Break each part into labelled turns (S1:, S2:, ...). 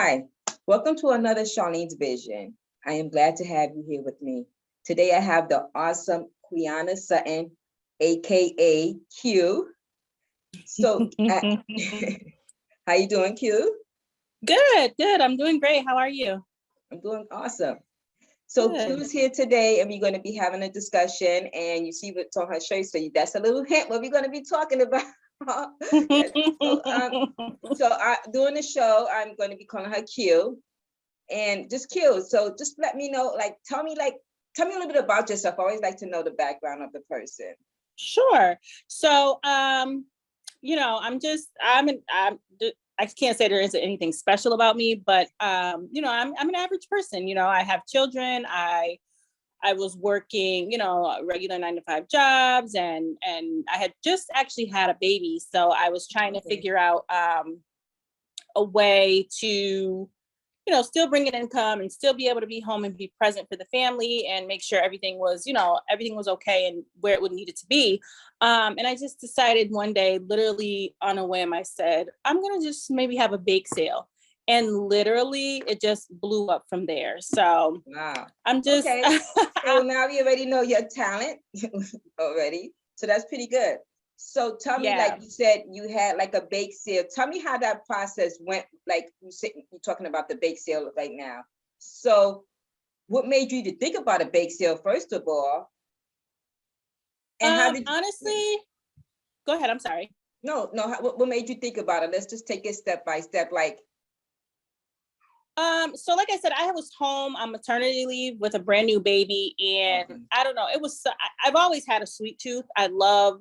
S1: Hi, welcome to another Charlene's Vision. I am glad to have you here with me. Today I have the awesome Quiana Sutton, aka Q. So, how you doing, Q?
S2: Good. I'm doing great. How are you?
S1: I'm doing awesome. So
S2: Good.
S1: Q's here today, and we're going to be having a discussion. And you see what's on her shirt, so that's a little hint what we're going to be talking about. During the show, I'm going to be calling her Q, and just Q. So just let me know, tell me a little bit about yourself. I always like to know the background of the person.
S2: Sure. So, I can't say there isn't anything special about me, but I'm an average person. I have children. I was working, regular 9-to-5 jobs, and I had just actually had a baby. So I was trying to figure out a way to, still bring in income and still be able to be home and be present for the family and make sure everything was okay and where it would need it to be. And I just decided one day, literally on a whim, I said, I'm going to just maybe have a bake sale. And literally it just blew up from there. So
S1: wow.
S2: I'm just,
S1: okay. So now we already know your talent already. So that's pretty good. So tell me, like you said, you had like a bake sale. Tell me how that process went. Like you said, you're talking about the bake sale right now. So what made you to think about a bake sale, first of all?
S2: And how did you, honestly, go ahead. I'm sorry.
S1: No. What made you think about it? Let's just take it step by step.
S2: So like I said, I was home on maternity leave with a brand new baby, and I don't know, I've always had a sweet tooth. I love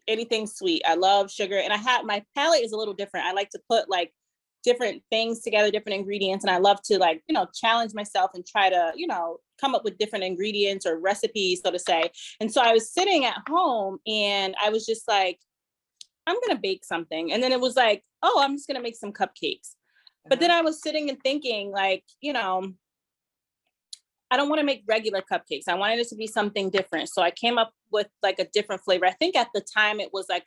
S2: anything sweet. I love sugar, and my palate is a little different. I like to put like different things together, different ingredients, and I love to challenge myself and try to come up with different ingredients or recipes, so to say. And so I was sitting at home and I was just like, I'm gonna bake something. And then it was like, oh, I'm just gonna make some cupcakes. But then I was sitting and thinking, I don't want to make regular cupcakes. I wanted it to be something different. So I came up with like a different flavor. I think at the time it was it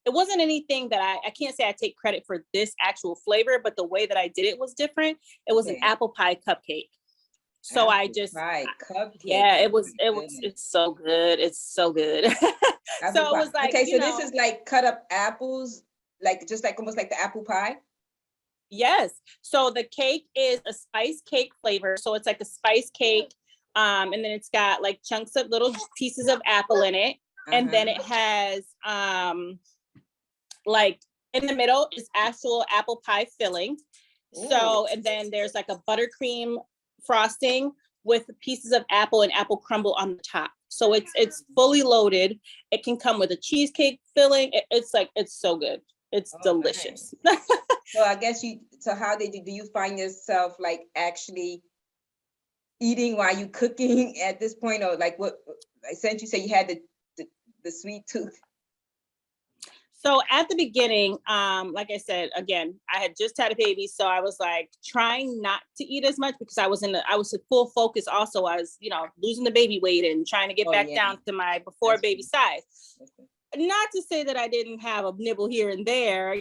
S2: wasn't anything that I can't say I take credit for this actual flavor, but the way that I did it was different. It was an apple pie cupcake. So it's so good. It's so good. So it was like,
S1: so this is like cut up apples, just like almost like the apple pie.
S2: Yes. So the cake is a spice cake flavor. So it's like a spice cake. And then it's got like chunks of little pieces of apple in it. And then it has like in the middle is actual apple pie filling. Ooh. So, and then there's like a buttercream frosting with pieces of apple and apple crumble on the top. So it's fully loaded. It can come with a cheesecake filling. It's so good. It's delicious.
S1: Nice. So I guess how do you find yourself like actually eating while you cooking at this point, or like what, since you say you had the sweet tooth?
S2: So at the beginning, like I said, again, I had just had a baby. So I was like trying not to eat as much because I was in full focus. Also, I was, losing the baby weight and trying to get back down to my before baby size. Not to say that I didn't have a nibble here and there,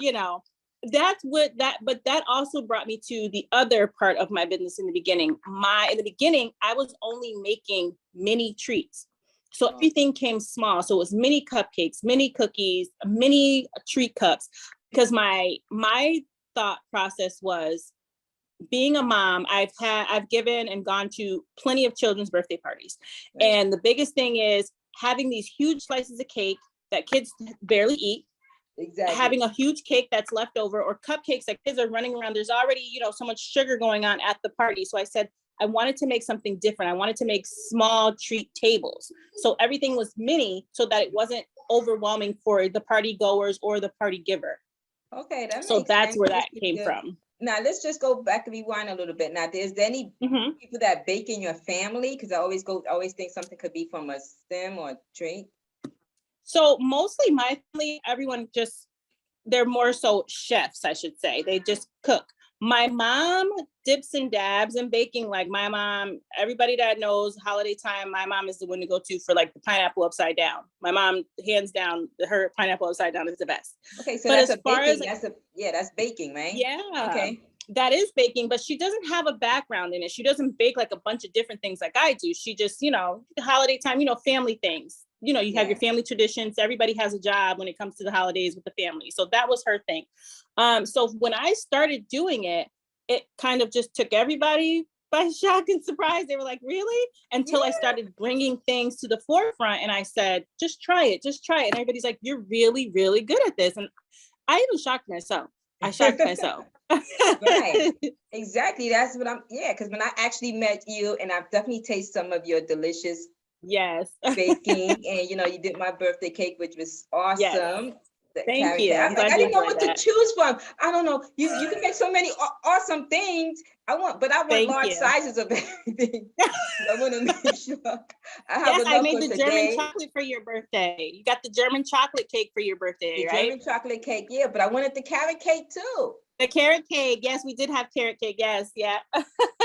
S2: but that also brought me to the other part of my business in the beginning. In the beginning, I was only making mini treats. So everything came small. So it was mini cupcakes, mini cookies, mini treat cups, because my thought process was, being a mom, I've given and gone to plenty of children's birthday parties. Right. And the biggest thing is having these huge slices of cake that kids barely eat. Exactly. Having a huge cake that's left over, or cupcakes that kids are running around. There's already, so much sugar going on at the party. So I said, I wanted to make something different. I wanted to make small treat tables. So everything was mini so that it wasn't overwhelming for the party goers or the party giver.
S1: Okay.
S2: That's where that came from.
S1: Now let's just go back and rewind a little bit. Now, is there any people that bake in your family? Because I always think something could be from a stem or a trait.
S2: So mostly my family, everyone they're more so chefs, I should say. They just cook. My mom dips and dabs in baking. Like my mom, everybody that knows holiday time, my mom is the one to go to for like the pineapple upside down. My mom, hands down, her pineapple upside down is the best.
S1: Okay, so that's baking, right?
S2: Yeah.
S1: Okay.
S2: that is baking, but she doesn't have a background in it. She doesn't bake like a bunch of different things like I do. She just, the holiday time, family things. You have your family traditions. Everybody has a job when it comes to the holidays with the family. So that was her thing. So when I started doing it, it kind of just took everybody by shock and surprise. They were like, really? Until I started bringing things to the forefront and I said, just try it. And everybody's like, you're really, really good at this. And I even shocked myself.
S1: Right. Exactly. That's what because when I actually met you, and I've definitely tasted some of your delicious baking, and you did my birthday cake, which was awesome.
S2: Yes. Thank you.
S1: I didn't know what to choose from. I don't know. You can make so many awesome things. I want large sizes of everything. I want to make sure I have enough.
S2: I made the German chocolate for your birthday. You got the German chocolate cake for your birthday, right?
S1: German chocolate cake, yeah. But I wanted the carrot cake too.
S2: The carrot cake, yes, we did have carrot cake. Yes, yeah.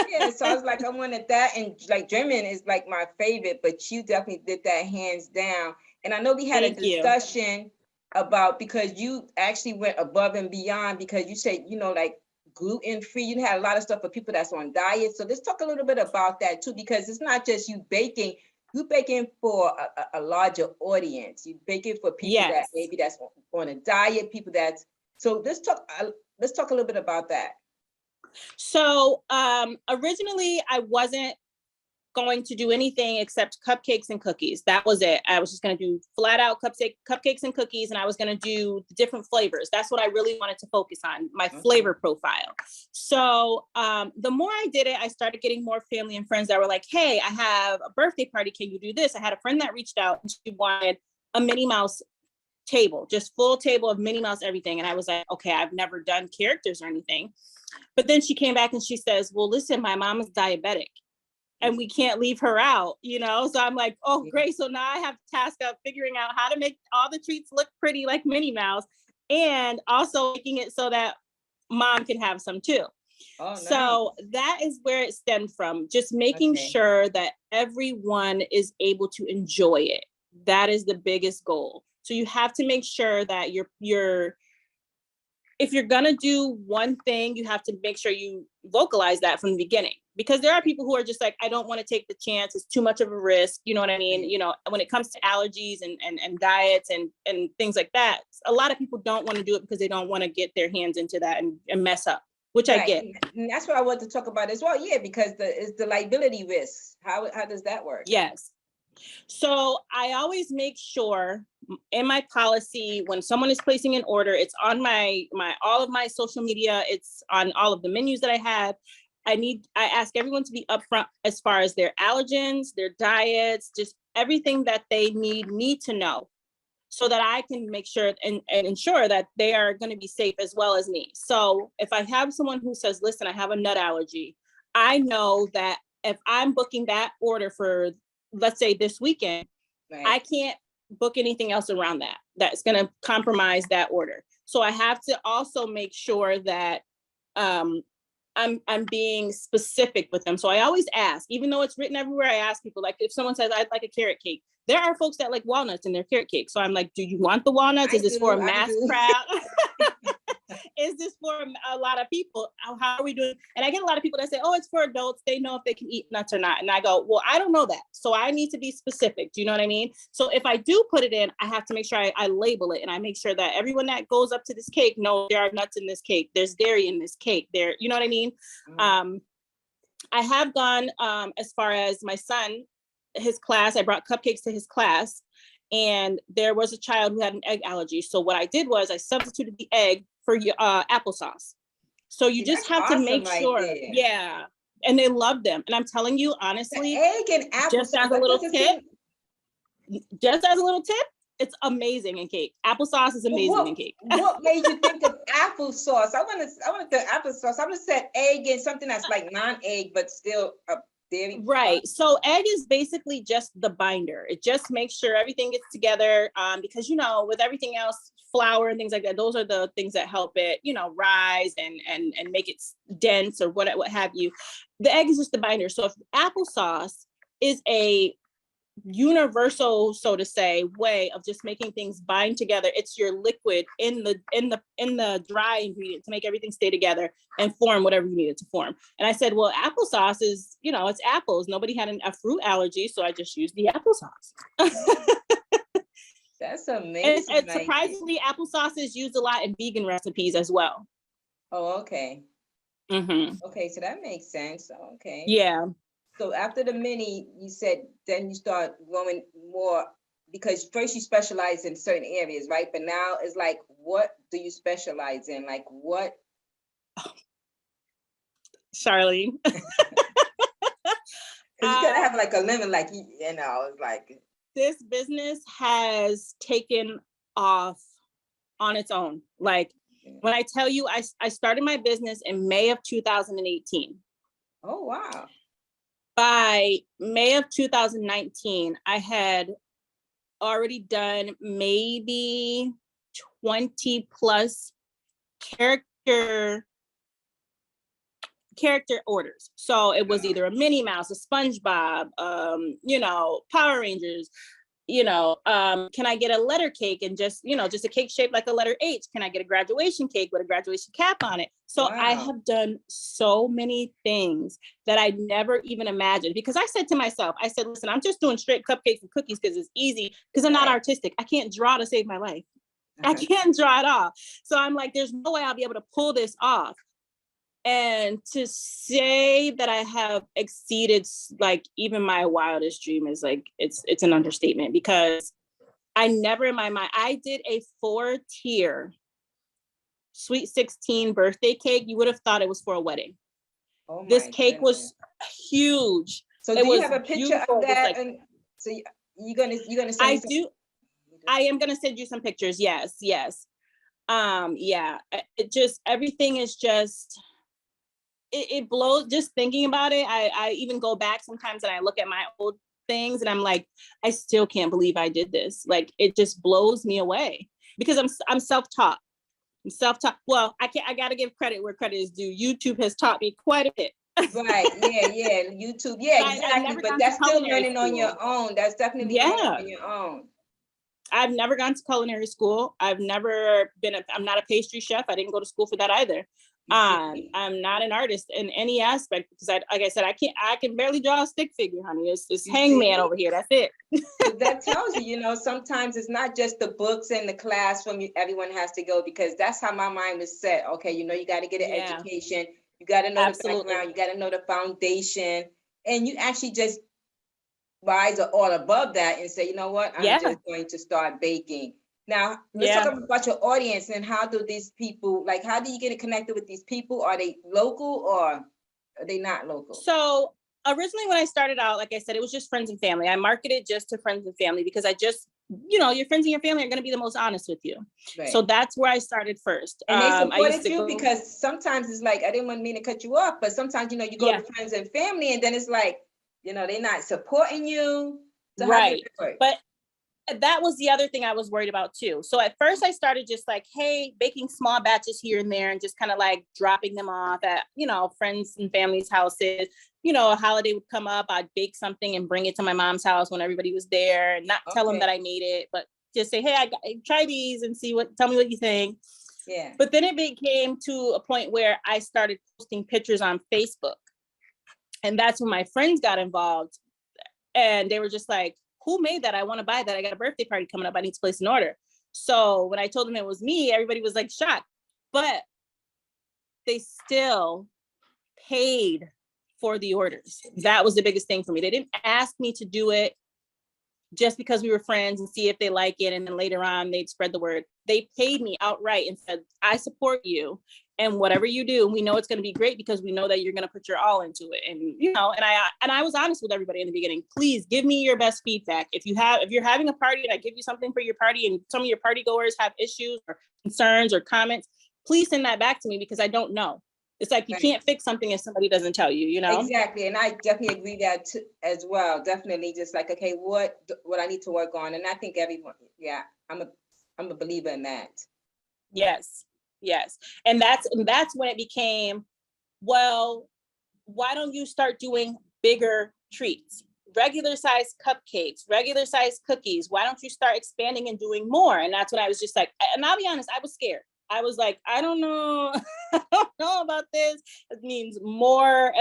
S1: Yeah, so I was like, I wanted that, and like German is like my favorite, but you definitely did that hands down. And I know we had a discussion about, because you actually went above and beyond, because you said, like gluten-free, you had a lot of stuff for people that's on diet. So let's talk a little bit about that too, because it's not just you baking for a larger audience. You baking for people that maybe that's on a diet, people that's, so let's talk a little bit about that.
S2: So originally I wasn't going to do anything except cupcakes and cookies. That was it. I was just going to do flat out cupcakes and cookies, and I was going to do different flavors. That's what I really wanted to focus on, my flavor profile. So the more I did it, I started getting more family and friends that were like, hey, I have a birthday party. Can you do this? I had a friend that reached out and she wanted a Minnie Mouse table, just full table of Minnie Mouse everything. And I was like, okay, I've never done characters or anything. But then she came back and she says, well, listen, my mom is diabetic and we can't leave her out, So I'm like, oh, great. So now I have the task of figuring out how to make all the treats look pretty like Minnie Mouse, and also making it so that mom can have some too. Oh, nice. So that is where it stemmed from, just making sure that everyone is able to enjoy it. That is the biggest goal. So you have to make sure that if you're going to do one thing, you have to make sure you vocalize that from the beginning, because there are people who are just like, I don't want to take the chance. It's too much of a risk. You know what I mean? When it comes to allergies and diets and things like that, a lot of people don't want to do it because they don't want to get their hands into that and mess up, which I get.
S1: And that's what I want to talk about as well. Yeah, because it's the liability risk. How does that work?
S2: Yes. So I always make sure in my policy, when someone is placing an order, it's on my all of my social media, it's on all of the menus that I have. I ask everyone to be upfront as far as their allergens, their diets, just everything that they need to know, so that I can make sure and ensure that they are going to be safe as well as me. So if I have someone who says, listen, I have a nut allergy, I know that if I'm booking that order for, let's say, this weekend, I can't book anything else around that. That's going to compromise that order. So I have to also make sure that I'm being specific with them. So I always ask, even though it's written everywhere, I ask people, like if someone says, I'd like a carrot cake, there are folks that like walnuts in their carrot cake. So I'm like, do you want the walnuts? Is this for a mass crowd? Is this for a lot of people? How are we doing? And I get a lot of people that say, oh, it's for adults. They know if they can eat nuts or not. And I go, well, I don't know that. So I need to be specific. Do you know what I mean? So if I do put it in, I have to make sure I label it, and I make sure that everyone that goes up to this cake knows there are nuts in this cake. There's dairy in this cake. You know what I mean? Mm. I have gone as far as my son, his class. I brought cupcakes to his class, and there was a child who had an egg allergy. So what I did was I substituted the egg for applesauce. So you just have to make sure. Yeah. And they love them. And I'm telling you, honestly,
S1: the egg and applesauce,
S2: just as a little tip, it's amazing in cake. Applesauce is amazing in cake.
S1: What made you think of applesauce? I wanted the applesauce. I would have said egg and something that's like non-egg, but still a dairy.
S2: Right. So egg is basically just the binder. It just makes sure everything gets together. Because, with everything else, flour and things like that, those are the things that help it, rise and make it dense or what have you. The egg is just the binder. So if applesauce is a universal, so to say, way of just making things bind together. It's your liquid in the dry ingredient to make everything stay together and form whatever you need it to form. And I said, well, applesauce is, it's apples. Nobody had a fruit allergy, so I just used the applesauce.
S1: That's amazing.
S2: And surprisingly, applesauce is used a lot in vegan recipes as well.
S1: Oh, okay.
S2: Mm-hmm.
S1: Okay, so that makes sense. Okay.
S2: Yeah.
S1: So after the mini, you said then you start going more, because first you specialize in certain areas, right? But now it's like, what do you specialize in? Like what?
S2: Charlene.
S1: Because you gotta have like a limit, like, it's like.
S2: This business has taken off on its own. Like when I tell you, I started my business in May of 2018.
S1: Oh, wow.
S2: By May of 2019, I had already done maybe 20 plus character orders. So it was either a Minnie Mouse, a SpongeBob, Power Rangers, can I get a letter cake and just a cake shaped like a letter H? Can I get a graduation cake with a graduation cap on it? So wow. I have done so many things that I never even imagined, because I said to myself, listen, I'm just doing straight cupcakes and cookies because it's easy, because I'm not artistic. I can't draw to save my life. I can't draw at all. So I'm like, there's no way I'll be able to pull this off. And to say that I have exceeded like even my wildest dream is like, it's an understatement, because I never in my mind, I did a 4-tier sweet 16 birthday cake. You would have thought it was for a wedding. Oh, this cake was huge.
S1: So do you have a picture of that? And so you're gonna send
S2: I do. I am gonna send you some pictures. Yes. Yeah. It just, everything is just, it blows just thinking about it. I even go back sometimes and I look at my old things and I'm like, I still can't believe I did this. Like, it just blows me away, because I'm self-taught. Well, I gotta give credit where credit is due. YouTube has taught me quite a bit.
S1: Right. Yeah. YouTube. Yeah, exactly. But that's still learning on your own. That's definitely learning on your own.
S2: I've never gone to culinary school. I'm not a pastry chef. I didn't go to school for that either. I'm not an artist in any aspect, because like I said, I can barely draw a stick figure, honey. It's hangman over here. That's it.
S1: But that tells you, sometimes it's not just the books and the classroom everyone has to go, because that's how my mind was set. Okay, you got to get an education. You got to know the background. You got to know the foundation. And you actually just rise all above that and say, you know what, I'm just going to start baking. Now, let's talk about your audience and how do these people, like, how do you get connected with these people? Are they local or are they not local?
S2: So originally when I started out, like I said, it was just friends and family. I marketed just to friends and family, because I just, your friends and your family are going to be the most honest with you. Right. So that's where I started first.
S1: And they supported you, because sometimes it's like, I didn't mean to cut you off, but sometimes, you go to friends and family and then it's like, they're not supporting you. So
S2: right. But that was the other thing I was worried about too. So at first I started just like, hey, baking small batches here and there and just kind of like dropping them off at, friends and family's houses. A holiday would come up, I'd bake something and bring it to my mom's house when everybody was there, and not tell them that I made it, but just say, hey, I try these and tell me what you think. Yeah. But then it became to a point where I started posting pictures on Facebook. And that's when my friends got involved, and they were just like, who made that? I want to buy that. I got a birthday party coming up. I need to place an order. So when I told them it was me, everybody was like shocked, but they still paid for the orders. That was the biggest thing for me. They didn't ask me to do it just because we were friends and see if they like it. And then later on, they'd spread the word. They paid me outright and said, I support you. And whatever you do, we know it's going to be great, because we know that you're going to put your all into it. And, and I was honest with everybody in the beginning. Please give me your best feedback. If you're having a party and I give you something for your party and some of your party goers have issues or concerns or comments, please send that back to me, because I don't know. It's like, you can't fix something if somebody doesn't tell you,
S1: Exactly. And I definitely agree that as well. Definitely just like, okay, what I need to work on. And I think everyone, I'm a believer in that.
S2: Yes. And that's when it became, well, why don't you start doing bigger treats? regular size cupcakes, regular size cookies. Why don't you start expanding and doing more? And that's when I was just like, and I'll be honest, I was scared. I was like, I don't know, I don't know about this. It means more.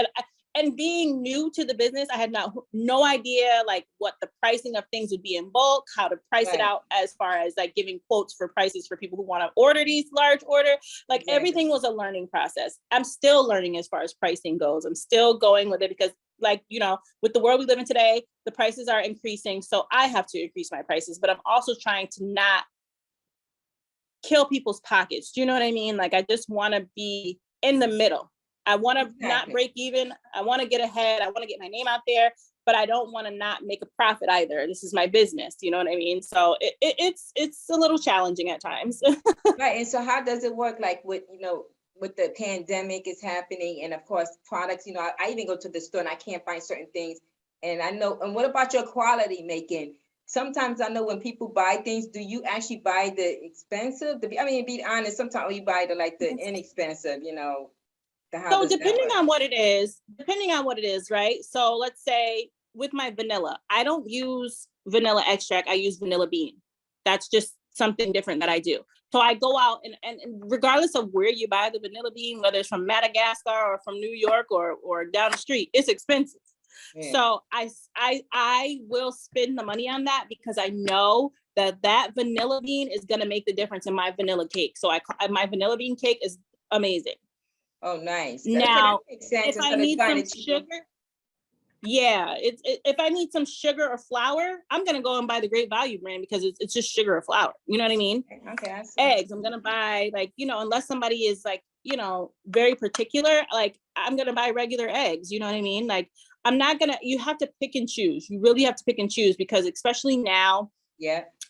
S2: And being new to the business, I had no idea like what the pricing of things would be in bulk, how to price it out as far as like giving quotes for prices for people who want to order these large order. Like everything was a learning process. I'm still learning as far as pricing goes. I'm still going with it because like, you know, with the world we live in today, the prices are increasing. So I have to increase my prices, but I'm also trying to not kill people's pockets. Do you know what I mean? Like, I just want to be in the middle. I want to not break even. I want to get ahead. I want to get my name out there, but I don't want to not make a profit either. This is my business. You know what I mean? So it's a little challenging at times.
S1: Right. And so how does it work? Like with, you know, with the pandemic is happening and of course products, you know, I even go to the store and I can't find certain things. And I know, and what about your quality making? Sometimes I know when people buy things, do you actually buy the expensive? I mean, be honest, sometimes you buy the inexpensive, you know.
S2: So depending on what it is, right? So let's say with my vanilla, I don't use vanilla extract. I use vanilla bean. That's just something different that I do. So I go out and regardless of where you buy the vanilla bean, whether it's from Madagascar or from New York or down the street, it's expensive. Yeah. So I will spend the money on that because I know that vanilla bean is going to make the difference in my vanilla cake. So my vanilla bean cake is amazing.
S1: Oh, nice.
S2: Now, if I need some sugar, if I need some sugar or flour, I'm gonna go and buy the Great Value brand because it's just sugar or flour. You know what I mean?
S1: Okay.
S2: Eggs, I'm gonna buy like, you know, unless somebody is like, you know, very particular, like I'm gonna buy regular eggs. You know what I mean? Like I'm not gonna. You have to pick and choose. You really have to pick and choose because especially now,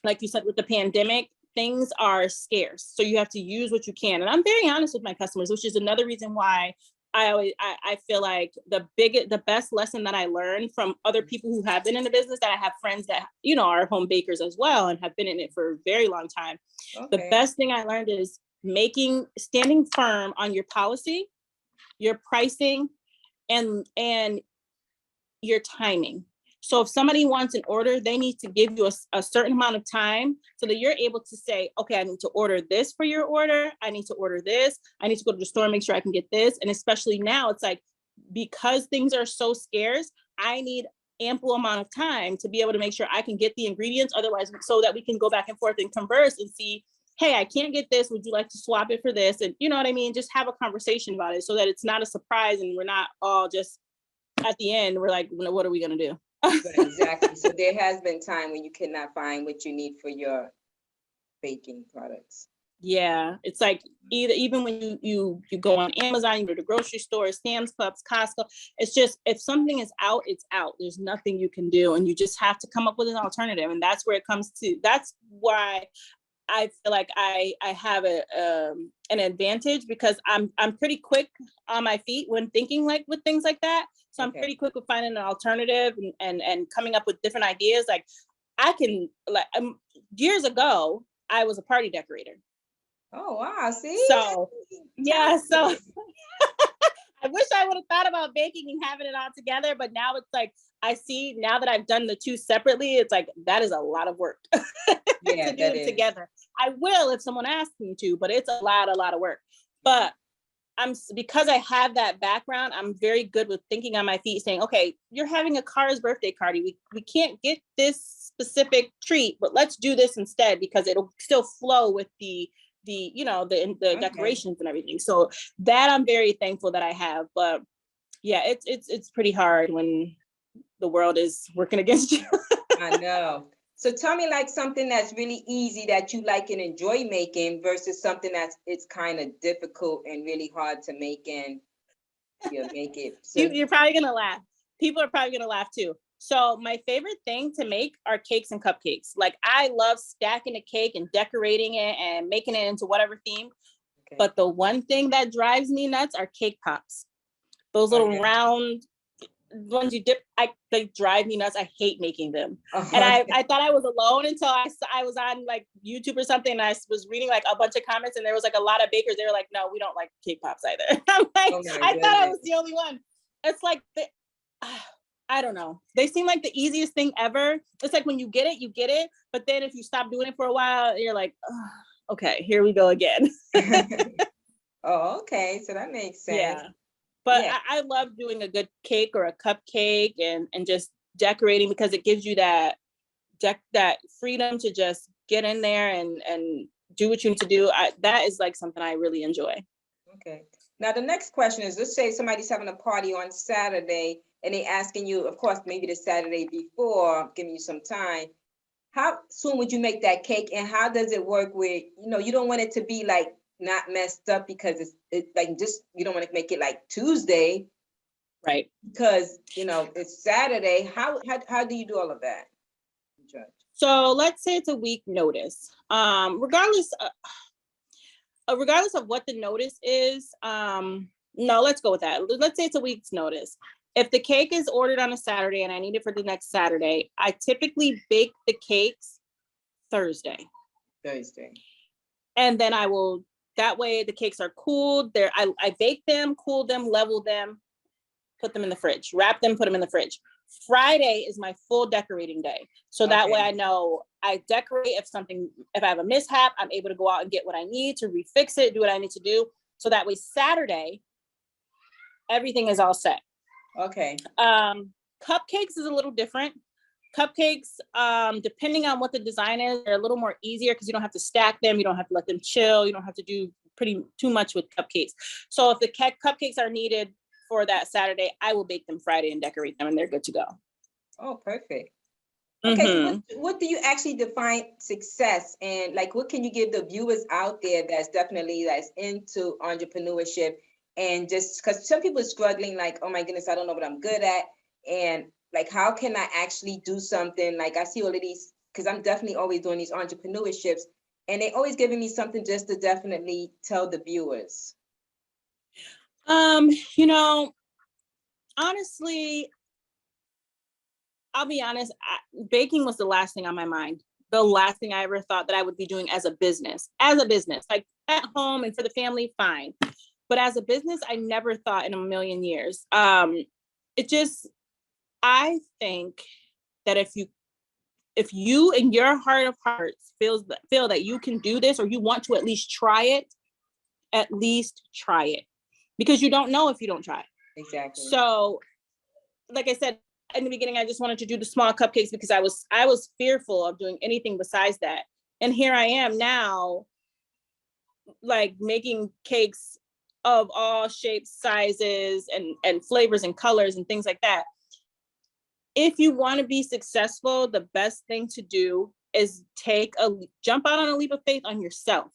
S2: like you said with the pandemic, things are scarce. So you have to use what you can. And I'm very honest with my customers, which is another reason why I feel like the best lesson that I learned from other people who have been in the business, that I have friends that, you know, are home bakers as well and have been in it for a very long time. Okay. The best thing I learned is standing firm on your policy, your pricing, and your timing. So if somebody wants an order, they need to give you a certain amount of time so that you're able to say, okay, I need to order this for your order. I need to order this. I need to go to the store and make sure I can get this. And especially now, it's like, because things are so scarce, I need ample amount of time to be able to make sure I can get the ingredients. Otherwise, so that we can go back and forth and converse and see, hey, I can't get this. Would you like to swap it for this? And you know what I mean? Just have a conversation about it so that it's not a surprise and we're not all just at the end, we're like, what are we going to do?
S1: Exactly. So there has been time when you cannot find what you need for your baking products.
S2: Yeah, it's like even when you go on Amazon, you go to the grocery store, Sam's Clubs, Costco. It's just if something is out, it's out. There's nothing you can do, and you just have to come up with an alternative. And that's where it comes to. That's why I feel like I have an advantage because I'm pretty quick on my feet when thinking like with things like that. So I'm pretty quick with finding an alternative and coming up with different ideas. Like I can years ago, I was a party decorator.
S1: Oh, wow. See?
S2: So yeah, so I wish I would have thought about baking and having it all together, but now it's like, I see now that I've done the two separately, it's like, that is a lot of work to do it together. I will if someone asks me to, but it's a lot of work. But because I have that background, I'm very good with thinking on my feet, saying, okay, you're having a car's birthday party. We can't get this specific treat, but let's do this instead because it'll still flow with the decorations and everything. So that I'm very thankful that I have. But yeah, it's pretty hard when the world is working against you.
S1: I know. So tell me like something that's really easy that you like and enjoy making versus something it's kind of difficult and really hard to make and you make it. So
S2: you're probably gonna laugh. People are probably gonna laugh too. So my favorite thing to make are cakes and cupcakes. Like I love stacking a cake and decorating it and making it into whatever theme. Okay. But the one thing that drives me nuts are cake pops. Those little round ones you dip, they drive me nuts. I hate making them. And I thought I was alone until I was on like YouTube or something. And I was reading like a bunch of comments and there was like a lot of bakers. They were like, no, we don't like cake pops either. I'm like, I thought I was the only one. It's like, I don't know. They seem like the easiest thing ever. It's like when you get it, you get it. But then if you stop doing it for a while, you're like, oh, okay, here we go again.
S1: Oh, okay. So that makes sense.
S2: Yeah. But
S1: Yeah.
S2: I love doing a good cake or a cupcake and just decorating, because it gives you that freedom to just get in there and do what you need to do. That is like something I really enjoy.
S1: Okay. Now the next question is, let's say somebody's having a party on Saturday and they asking you, of course, maybe the Saturday before, giving you some time. How soon would you make that cake, and how does it work with, you don't want it to be like not messed up, because it's like, just, you don't want to make it like Tuesday,
S2: Right.
S1: because it's Saturday. How do you do all of that, Judge?
S2: So let's say it's a week notice. Regardless of what the notice is, no, let's go with that. Let's say it's a week's notice. If the cake is ordered on a Saturday and I need it for the next Saturday, I typically bake the cakes Thursday. And then that way the cakes are cooled. I bake them, cool them, level them, put them in the fridge, wrap them, put them in the fridge. Friday is my full decorating day. So that way I know I decorate. If I have a mishap, I'm able to go out and get what I need to refix it, do what I need to do. So that way Saturday, everything is all set.
S1: Okay.
S2: Cupcakes is a little different. Cupcakes, depending on what the design is, they're a little more easier because you don't have to stack them. You don't have to let them chill. You don't have to do too much with cupcakes. So if the cupcakes are needed for that Saturday, I will bake them Friday and decorate them, and they're good to go.
S1: Oh, perfect. Okay, so what do you actually define success, and like what can you give the viewers out there that's into entrepreneurship, and just because some people are struggling, like, oh my goodness, I don't know what I'm good at, and like, how can I actually do something? Like, I see all of these, because I'm definitely always doing these entrepreneurships, and they always giving me something just to definitely tell the viewers.
S2: Honestly, I'll be honest, baking was the last thing on my mind. The last thing I ever thought that I would be doing as a business, like at home and for the family, fine. But as a business, I never thought in a million years. I think that if you in your heart of hearts feel that you can do this, or you want to at least try it, because you don't know if you don't try.
S1: Exactly.
S2: So, like I said, in the beginning, I just wanted to do the small cupcakes because I was fearful of doing anything besides that. And here I am now, like making cakes of all shapes, sizes, and flavors and colors and things like that. If you want to be successful, the best thing to do is jump out on a leap of faith on yourself.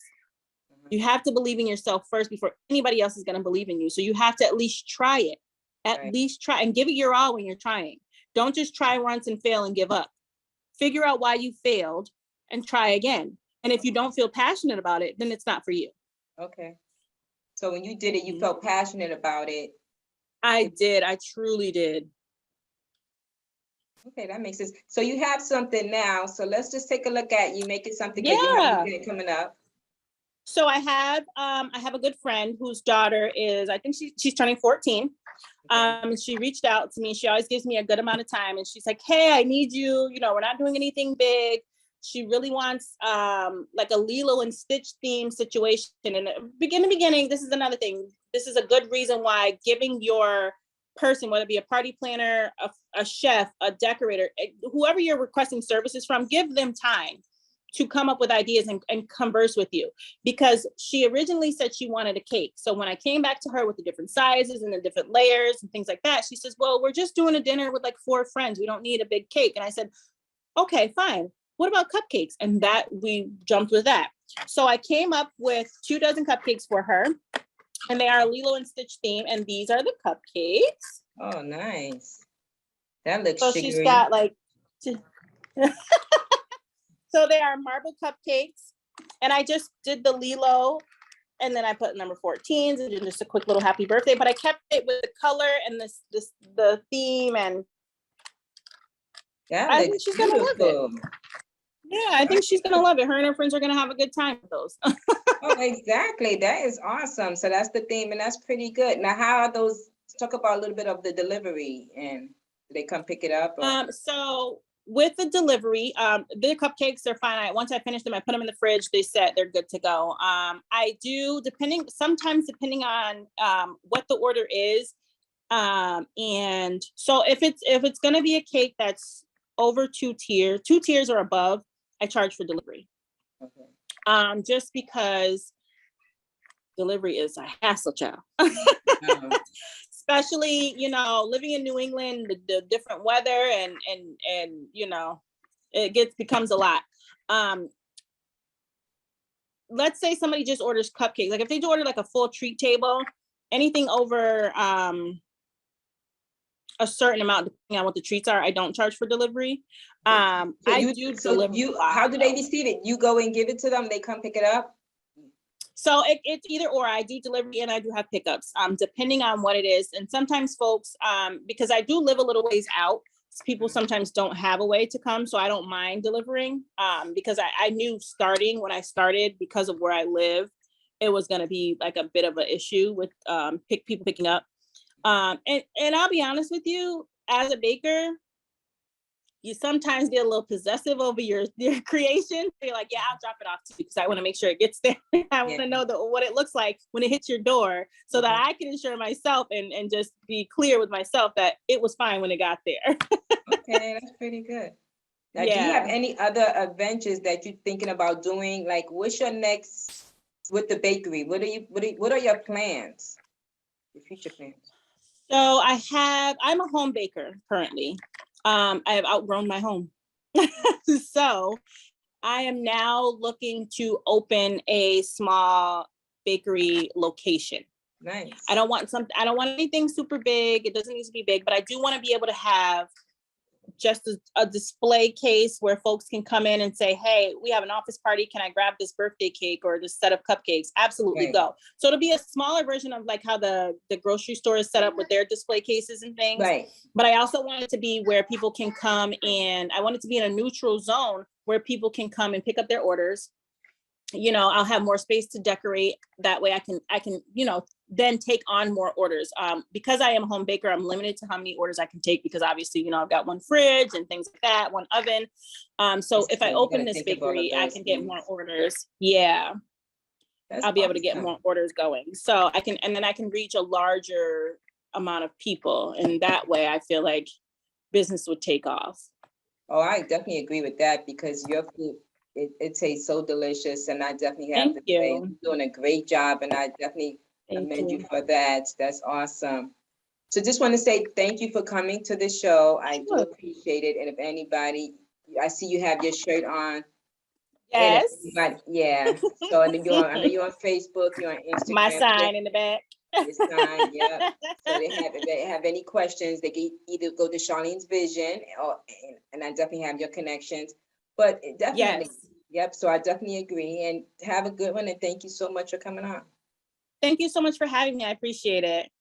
S2: You have to believe in yourself first before anybody else is going to believe in you. So you have to at least try it. At least try and give it your all when you're trying. Don't just try once and fail and give up. Figure out why you failed and try again. And if you don't feel passionate about it, then it's not for you.
S1: Okay. So when you did it, you felt passionate about it.
S2: I did. I truly did.
S1: Okay, that makes sense. So you have something now. So let's just take a look at you making something.
S2: Yeah.
S1: You have an event coming up.
S2: So I have a good friend whose daughter is, I think she's turning 14. She reached out to me. She always gives me a good amount of time, and she's like, hey, I need you. We're not doing anything big. She really wants like a Lilo and Stitch theme situation. And in the beginning, this is another thing. This is a good reason why giving your person, whether it be a party planner, a chef, a decorator, whoever you're requesting services from, give them time to come up with ideas and converse with you, because she originally said she wanted a cake. So when I came back to her with the different sizes and the different layers and things like that, she says, well, we're just doing a dinner with like 4 friends. We don't need a big cake. And I said, okay, fine. What about cupcakes? And that we jumped with that. So I came up with 2 dozen cupcakes for her, and they are Lilo and Stitch theme. And these are the cupcakes.
S1: Oh, nice. That looks
S2: so
S1: sugary.
S2: She's got like so they are marble cupcakes, and I just did the Lilo, and then I put number 14s and just a quick little happy birthday, but I kept it with the color and the theme, and
S1: that
S2: I think she's gonna love it. Yeah, I think she's gonna love it. Her and her friends are gonna have a good time with those.
S1: Oh, exactly. That is awesome. So that's the theme, and that's pretty good. Now, how are those? Talk about a little bit of the delivery and. They come pick it up? Or?
S2: So with the delivery, the cupcakes, they're fine. Once I finish them, I put them in the fridge. They're good to go. I do, sometimes depending on what the order is. And so if it's going to be a cake that's over 2 tiers or above, I charge for delivery. Okay. Just because delivery is a hassle, child. Especially, living in New England, the different weather and it becomes a lot. Let's say somebody just orders cupcakes. Like if they order like a full treat table, anything over a certain amount, depending on what the treats are, I don't charge for delivery. How do they
S1: receive it? You go and give it to them, they come pick it up?
S2: So it's either or. I do delivery and I do have pickups, depending on what it is. And sometimes folks, because I do live a little ways out, people sometimes don't have a way to come, so I don't mind delivering, because I knew when I started, because of where I live, it was going to be like a bit of an issue with people picking up. And I'll be honest with you, as a baker, you sometimes get a little possessive over your creation. You're like, yeah, I'll drop it off to you because I want to make sure it gets there. I want to know what it looks like when it hits your door, so that I can ensure myself and just be clear with myself that it was fine when it got there.
S1: Okay, that's pretty good. Now, do you have any other adventures that you're thinking about doing? Like, what's your next with the bakery? What are your plans? Your future plans?
S2: So I'm a home baker currently. I have outgrown my home. So I am now looking to open a small bakery location.
S1: Nice.
S2: I don't want anything super big. It doesn't need to be big, but I do want to be able to have just a display case where folks can come in and say, hey, we have an office party. Can I grab this birthday cake or this set of cupcakes? Absolutely, go. So it'll be a smaller version of like how the grocery store is set up with their display cases and things.
S1: Right.
S2: But I also want it to be where people can come, and I want it to be in a neutral zone where people can come and pick up their orders. I'll have more space to decorate. That way I can, then take on more orders. Because I am a home baker, I'm limited to how many orders I can take, because obviously, I've got one fridge and things like that, one oven. So if I open this bakery, I can get more orders. Yeah. I'll be able to get more orders going. So I can reach a larger amount of people. And that way I feel like business would take off.
S1: Oh, I definitely agree with that, because your food, it tastes so delicious, and I definitely have to say you're doing a great job, and I definitely commend you for that. That's awesome. So just want to say thank you for coming to the show. I do appreciate it. And if anybody, I see you have your shirt on.
S2: Yes.
S1: Yeah. So I know you're on Facebook, you're on Instagram.
S2: My sign in the back.
S1: Your sign, yeah. So if they have any questions, they can either go to Charlenes Vision, and I definitely have your connections. But definitely, yep. So I definitely agree, and have a good one. And thank you so much for coming on.
S2: Thank you so much for having me. I appreciate it.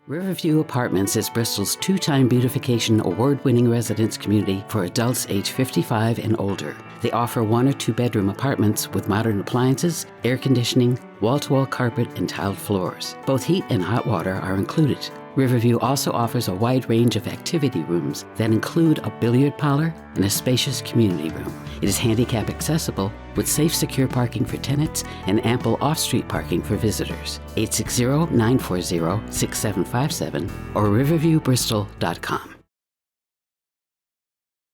S3: Riverview Apartments is Bristol's two-time beautification award-winning residence community for adults age 55 and older. They offer 1 or 2 bedroom apartments with modern appliances, air conditioning, wall-to-wall carpet, and tiled floors. Both heat and hot water are included. Riverview also offers a wide range of activity rooms that include a billiard parlor and a spacious community room. It is handicap accessible with safe, secure parking for tenants and ample off-street parking for visitors. 860-940-6757 or riverviewbristol.com.